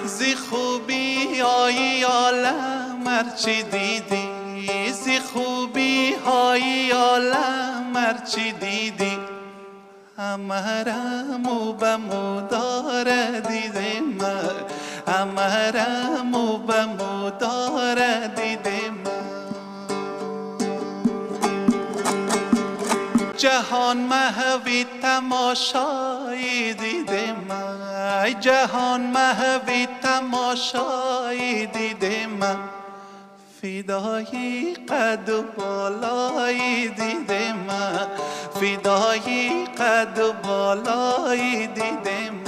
زی خوبی های عالم هرچی دیدی، زی خوبی های عالم هرچی دیدی، همه را مو به مو داره دیده من، همه را مو به مو داره دیده من. جهان محوی تماشایی دیده من، جهان محوی تماشایی دیده من، فدای قد و بالایی دیده من، فدای قد و بالایی دیده من.